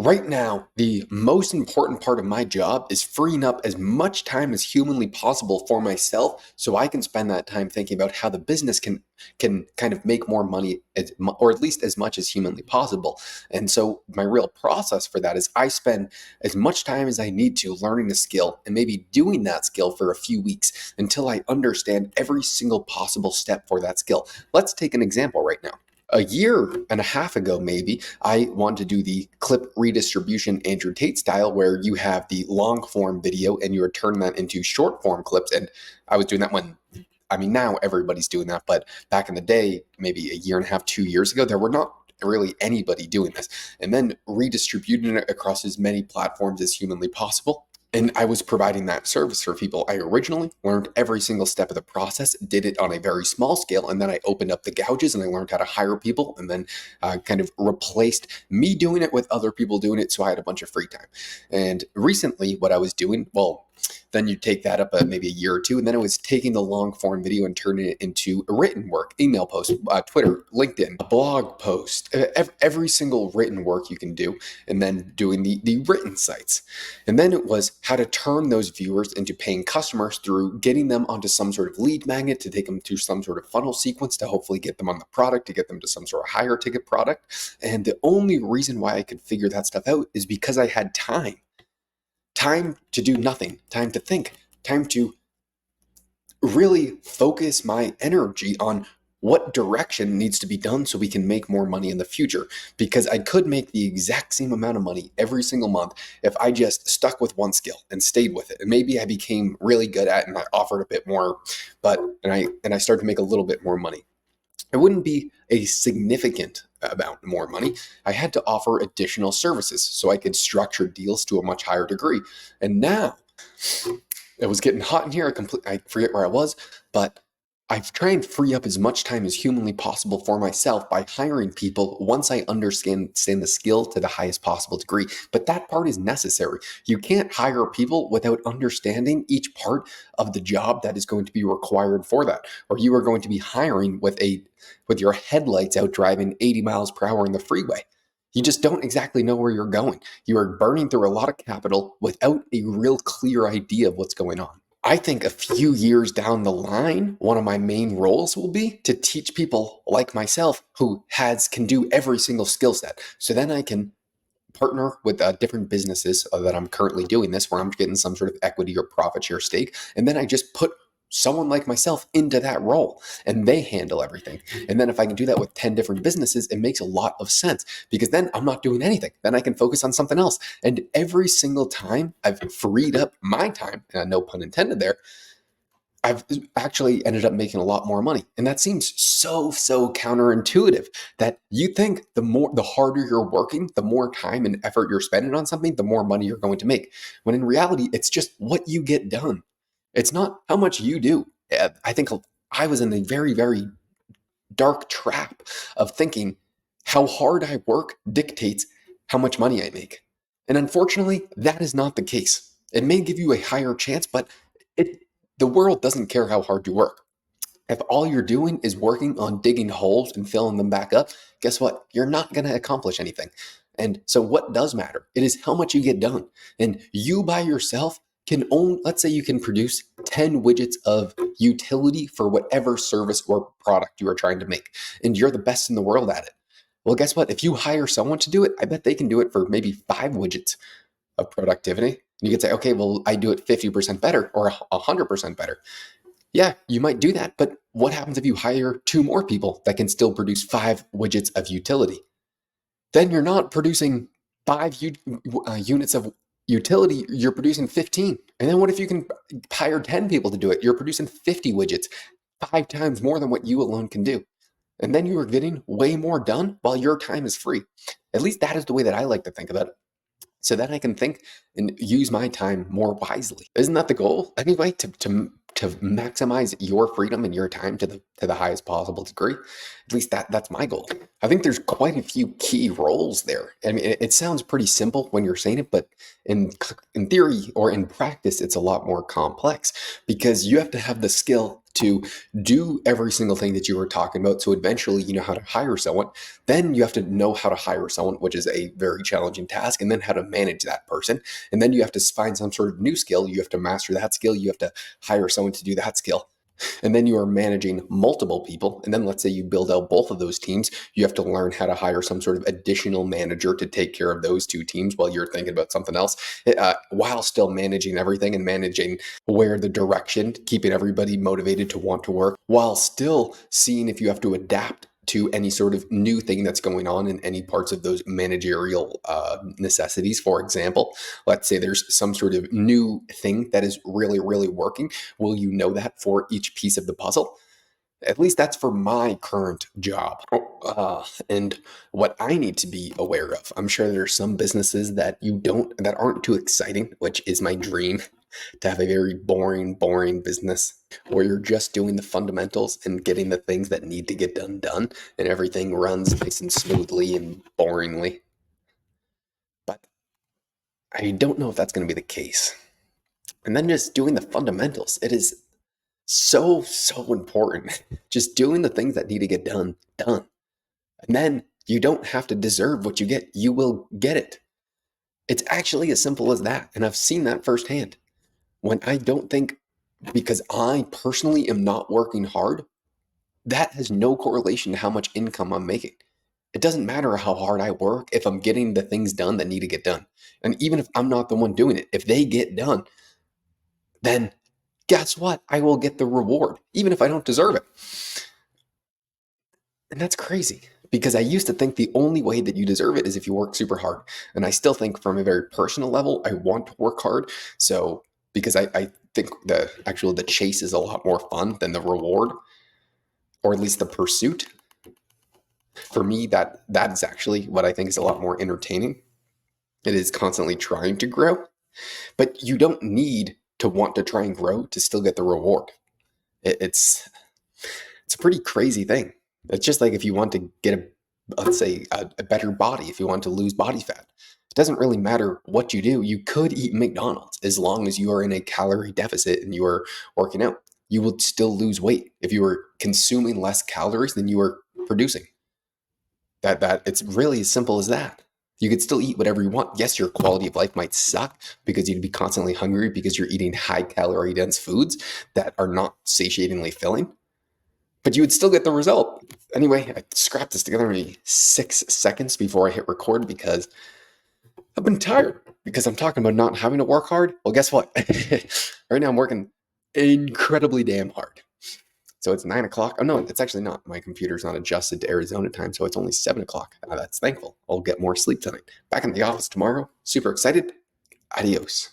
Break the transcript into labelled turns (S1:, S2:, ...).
S1: Right now, the most important part of my job is freeing up as much time as humanly possible for myself so I can spend that time thinking about how the business can kind of make more money or at least as much as humanly possible. And so my real process for that is I spend as much time as I need to learning a skill and maybe doing that skill for a few weeks until I understand every single possible step for that skill. Let's take an example right now. A year and a half ago, maybe, I wanted to do the clip redistribution Andrew Tate style, where you have the long form video and you turn that into short form clips. And I was doing that now everybody's doing that. But back in the day, maybe a year and a half, 2 years ago, there were not really anybody doing this. And then redistributing it across as many platforms as humanly possible. And I was providing that service for people. I originally learned every single step of the process, did it on a very small scale, and then I opened up the gouges and I learned how to hire people and then kind of replaced me doing it with other people doing it. So I had a bunch of free time. And recently, what I was doing, well, then you take that up maybe a year or two, and then it was taking the long form video and turning it into written work, email post, Twitter, LinkedIn, a blog post, every single written work you can do, and then doing the written sites. And then it was how to turn those viewers into paying customers through getting them onto some sort of lead magnet to take them to some sort of funnel sequence to hopefully get them on the product, to get them to some sort of higher ticket product. And the only reason why I could figure that stuff out is because I had time to do nothing, time to think, time to really focus my energy on what direction needs to be done so we can make more money in the future. Because I could make the exact same amount of money every single month if I just stuck with one skill and stayed with it. And maybe I became really good at it and I offered a bit more, and I started to make a little bit more money. It wouldn't be a significant amount more money. I had to offer additional services so I could structure deals to a much higher degree. And now it was getting hot in here. I forget where I was, but I've tried and free up as much time as humanly possible for myself by hiring people once I understand the skill to the highest possible degree. But that part is necessary. You can't hire people without understanding each part of the job that is going to be required for that. Or you are going to be hiring with your headlights out driving 80 miles per hour in the freeway. You just don't exactly know where you're going. You are burning through a lot of capital without a real clear idea of what's going on. I think a few years down the line, one of my main roles will be to teach people like myself who can do every single skill set. So then I can partner with different businesses that I'm currently doing this, where I'm getting some sort of equity or profit share stake. And then I just put someone like myself into that role and they handle everything. And then if I can do that with 10 different businesses, it makes a lot of sense because then I'm not doing anything. Then I can focus on something else. And every single time I've freed up my time, no pun intended there, I've actually ended up making a lot more money. And that seems so counterintuitive that you think the harder you're working, the more time and effort you're spending on something, the more money you're going to make. When in reality, it's just what you get done. It's not how much you do. I think I was in a very dark trap of thinking how hard I work dictates how much money I make. And unfortunately, that is not the case. It may give you a higher chance, but the world doesn't care how hard you work. If all you're doing is working on digging holes and filling them back up, guess what? You're not going to accomplish anything. And so what does matter? It is how much you get done. And you by yourself let's say you can produce 10 widgets of utility for whatever service or product you are trying to make. And you're the best in the world at it. Well, guess what? If you hire someone to do it, I bet they can do it for maybe 5 widgets of productivity. You could say, okay, well, I do it 50% better or 100% better. Yeah, you might do that, but what happens if you hire 2 more people that can still produce 5 widgets of utility? Then you're not producing 5 units of utility, you're producing 15. And then what if you can hire 10 people to do it? You're producing 50 widgets, 5 times more than what you alone can do. And then you are getting way more done while your time is free. At least that is the way that I like to think about it. So that I can think and use my time more wisely. Isn't that the goal anyway? To maximize your freedom and your time to the highest possible degree. At least that's my goal. I think there's quite a few key roles there. I mean, it sounds pretty simple when you're saying it, but in theory or in practice, it's a lot more complex because you have to have the skill to do every single thing that you were talking about. So eventually you know how to hire someone. Then you have to know how to hire someone, which is a very challenging task, and then how to manage that person. And then you have to find some sort of new skill. You have to master that skill. You have to hire someone to do that skill. And then you are managing multiple people. And then let's say you build out both of those teams. You have to learn how to hire some sort of additional manager to take care of those two teams while you're thinking about something else, while still managing everything and managing where the direction, keeping everybody motivated to want to work, while still seeing if you have to adapt to any sort of new thing that's going on in any parts of those managerial necessities. For example, let's say there's some sort of new thing that is really, really working. Will you know that for each piece of the puzzle? At least that's for my current job. And what I need to be aware of, I'm sure there's some businesses that that aren't too exciting, which is my dream, to have a very boring business where you're just doing the fundamentals and getting the things that need to get done, and everything runs nice and smoothly and boringly. But I don't know if that's going to be the case. And then just doing the fundamentals, it is so important. Just doing the things that need to get done. And then you don't have to deserve what you get. You will get it. It's actually as simple as that. And I've seen that firsthand. When I don't think, because I personally am not working hard, that has no correlation to how much income I'm making. It doesn't matter how hard I work if I'm getting the things done that need to get done. And even if I'm not the one doing it, if they get done, then guess what? I will get the reward, even if I don't deserve it. And that's crazy, because I used to think the only way that you deserve it is if you work super hard. And I still think from a very personal level, I want to work hard. So, because I think the chase is a lot more fun than the reward, or at least the pursuit. For me, that is actually what I think is a lot more entertaining. It is constantly trying to grow, but you don't need to want to try and grow to still get the reward. It's a pretty crazy thing. It's just like if you want to get let's say a better body, if you want to lose body fat, it doesn't really matter what you do. You could eat McDonald's as long as you are in a calorie deficit and you are working out. You will still lose weight if you are consuming less calories than you are producing. That it's really as simple as that. You could still eat whatever you want. Yes, your quality of life might suck because you'd be constantly hungry because you're eating high calorie dense foods that are not satiatingly filling, but you would still get the result. Anyway, I scrapped this together maybe 6 seconds before I hit record because I've been tired, because I'm talking about not having to work hard. Well, guess what? Right now I'm working incredibly damn hard. So it's 9 o'clock. Oh, no, it's actually not. My computer's not adjusted to Arizona time, so it's only 7 o'clock. That's thankful. I'll get more sleep tonight. Back in the office tomorrow. Super excited. Adios.